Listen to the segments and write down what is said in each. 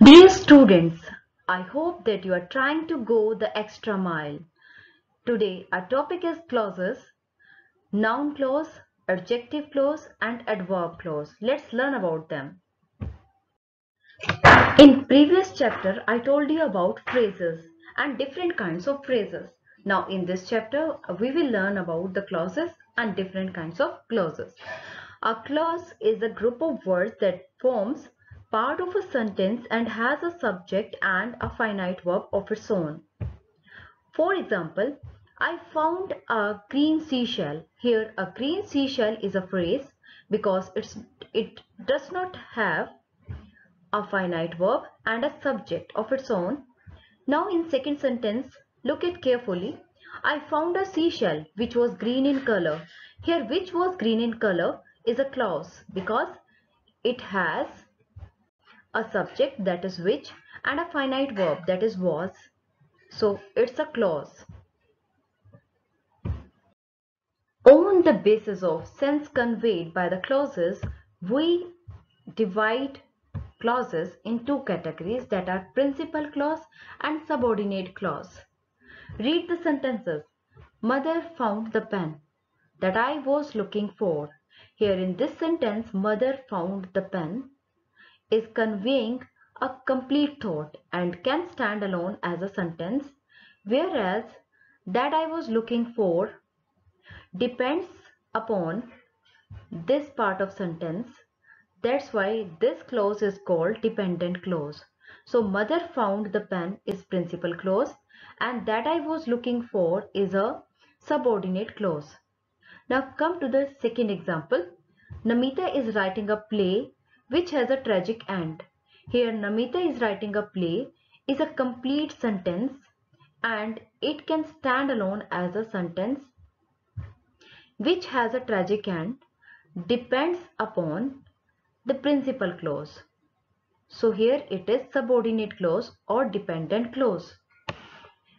Dear students, I hope that you are trying to go the extra mile. Today our topic is clauses, noun clause, adjective clause and adverb clause. Let's learn about them. In previous chapter I told you about phrases and different kinds of phrases. Now in this chapter we will learn about the clauses and different kinds of clauses. A clause is a group of words that forms part of a sentence and has a subject and a finite verb of its own. For example, I found a green seashell. Here a green seashell is a phrase because it does not have a finite verb and a subject of its own. Now in second sentence, look at carefully. I found a seashell which was green in color. Here which was green in color is a clause because it has a subject, that is which, and a finite verb, that is was. So it's a clause. On the basis of sense conveyed by the clauses, we divide clauses in two categories, that are principal clause and subordinate clause. Read the sentences. Mother found the pen that I was looking for. Here in this sentence, mother found the pen is conveying a complete thought and can stand alone as a sentence, whereas that I was looking for depends upon this part of sentence. That's why this clause is called dependent clause. So mother found the pen is principal clause and that I was looking for is a subordinate clause. Now come to the second example. Namita is writing a play which has a tragic end. Here Namita is writing a play is a complete sentence and it can stand alone as a sentence which has a tragic end, depends upon the principal clause. So here it is subordinate clause or dependent clause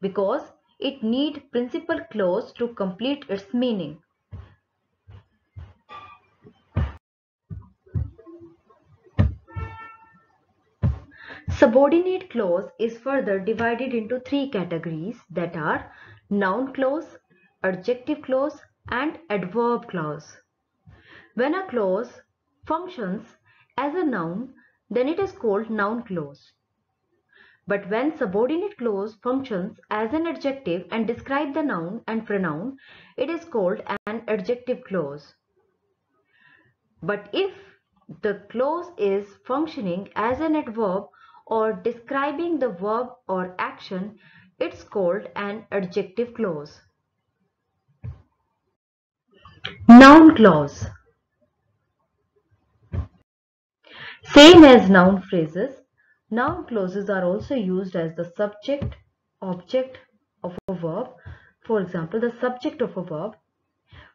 because it needs principal clause to complete its meaning. Subordinate clause is further divided into three categories, that are noun clause, adjective clause and adverb clause. When a clause functions as a noun, then it is called noun clause. But when subordinate clause functions as an adjective and describe the noun and pronoun, it is called an adjective clause. But if the clause is functioning as an adverb or describing the verb or action, it's called an adjective clause. Noun clause. Same as noun phrases, noun clauses are also used as the subject, object of a verb. For example, the subject of a verb.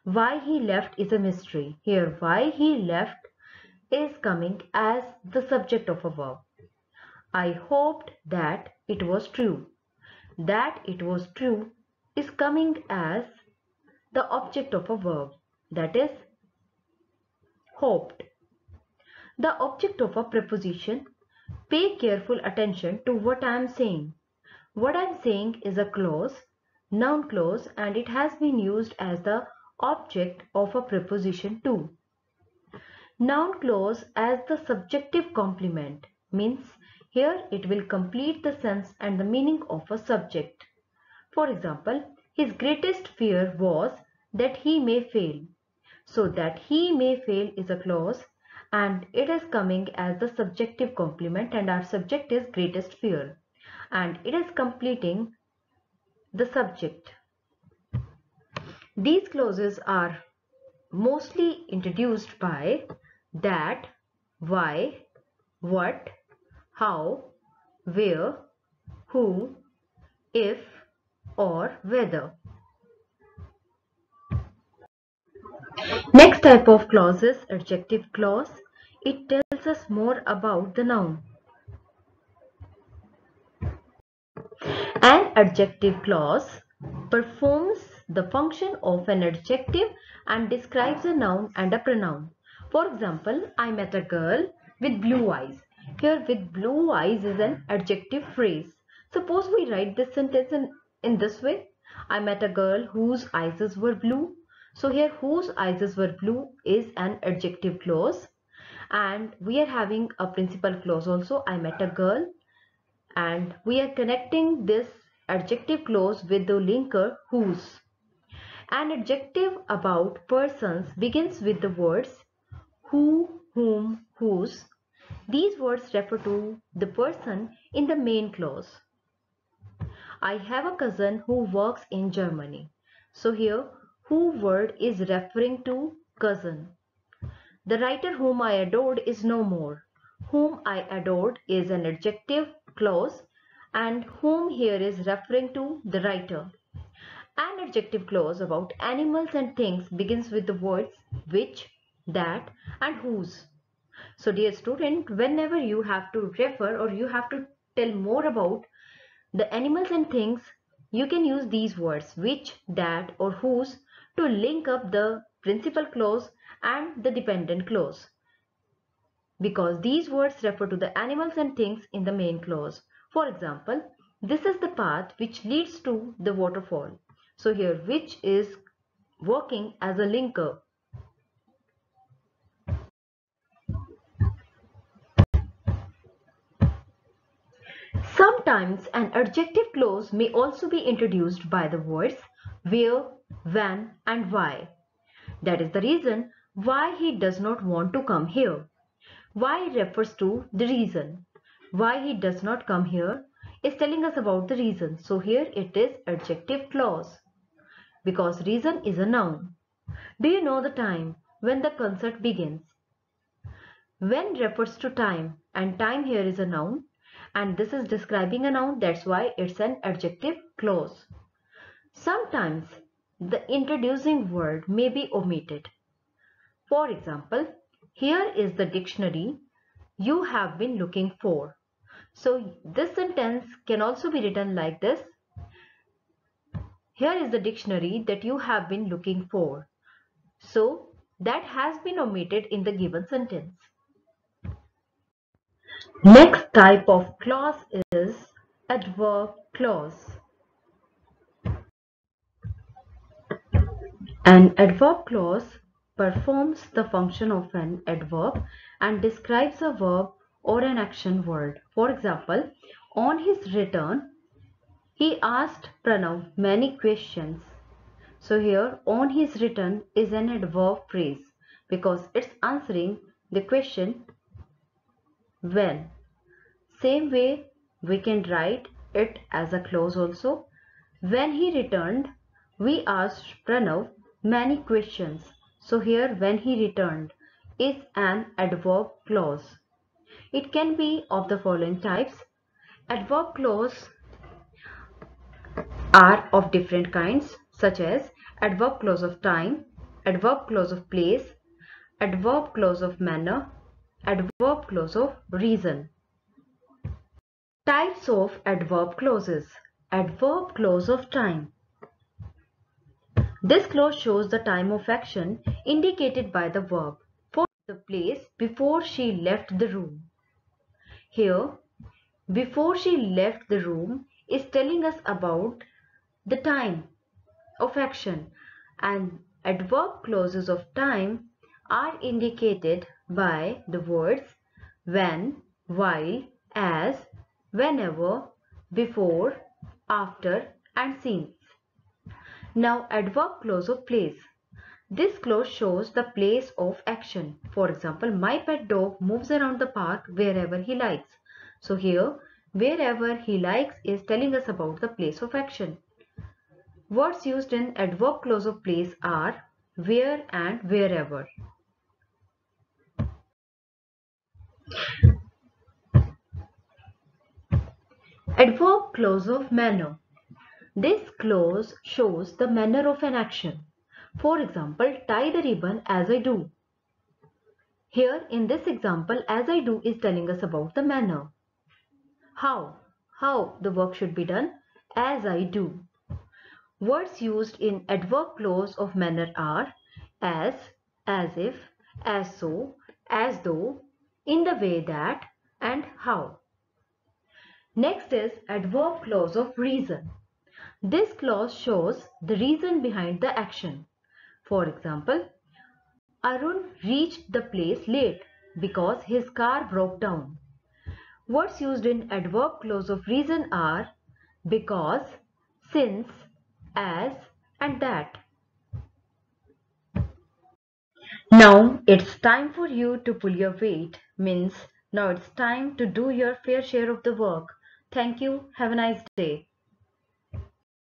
Why he left is a mystery. Here, why he left is coming as the subject of a verb. I hoped that it was true. That it was true is coming as the object of a verb, that is hoped. The object of a preposition. Pay careful attention to what I am saying. What I am saying is a clause, noun clause, and it has been used as the object of a preposition too. Noun clause as the subjective complement means here it will complete the sense and the meaning of a subject. For example, his greatest fear was that he may fail. So that he may fail is a clause and it is coming as the subjective complement, and our subject is greatest fear, and it is completing the subject. These clauses are mostly introduced by that, why, what, how, where, who, if, or whether. Next type of clause is adjective clause. It tells us more about the noun. An adjective clause performs the function of an adjective and describes a noun and a pronoun. For example, I met a girl with blue eyes. Here with blue eyes is an adjective phrase. Suppose we write this sentence in this way. I met a girl whose eyes were blue. So here whose eyes were blue is an adjective clause. And we are having a principal clause also. I met a girl. And we are connecting this adjective clause with the linker whose. An adjective about persons begins with the words who, whom, whose. These words refer to the person in the main clause. I have a cousin who works in Germany. So here, who word is referring to cousin. The writer whom I adored is no more. Whom I adored is an adjective clause and whom here is referring to the writer. An adjective clause about animals and things begins with the words which, that and whose. So dear student, whenever you have to refer or you have to tell more about the animals and things, you can use these words which, that or whose to link up the principal clause and the dependent clause, because these words refer to the animals and things in the main clause. For example, this is the path which leads to the waterfall. So here which is working as a linker. Sometimes an adjective clause may also be introduced by the words where, when and why. That is the reason why he does not want to come here. Why refers to the reason. Why he does not come here is telling us about the reason. So here it is adjective clause because reason is a noun. Do you know the time when the concert begins? When refers to time and time here is a noun and this is describing a noun, that's why it's an adjective clause. Sometimes the introducing word may be omitted. For example, here is the dictionary you have been looking for. So this sentence can also be written like this. Here is the dictionary that you have been looking for. So that has been omitted in the given sentence. Next type of clause is adverb clause. An adverb clause performs the function of an adverb and describes a verb or an action word. For example, on his return, he asked Pranav many questions. So here, on his return is an adverb phrase because it's answering the question when. Same way, we can write it as a clause also. When he returned, we asked Pranav many questions. So here when he returned is an adverb clause. It can be of the following types. Adverb clause are of different kinds such as adverb clause of time, adverb clause of place, adverb clause of manner, adverb clause of reason. Types of adverb clauses. Adverb clause of time. This clause shows the time of action indicated by the verb for the place before she left the room. Here, before she left the room is telling us about the time of action, and adverb clauses of time are indicated by the words when, while, as, whenever, before, after and since. Now adverb clause of place. This clause shows the place of action. For example, my pet dog moves around the park wherever he likes. So here, wherever he likes is telling us about the place of action. Words used in adverb clause of place are where and wherever. Adverb clause of manner. This clause shows the manner of an action. For example, tie the ribbon as I do. Here in this example, as I do is telling us about the manner. How the work should be done? As I do. Words used in adverb clause of manner are as if, as so, as though, in the way that, and how. Next is adverb clause of reason. This clause shows the reason behind the action. For example, Arun reached the place late because his car broke down. Words used in adverb clause of reason are because, since, as, and that. Now it's time for you to pull your weight, means now it's time to do your fair share of the work. Thank you. Have a nice day.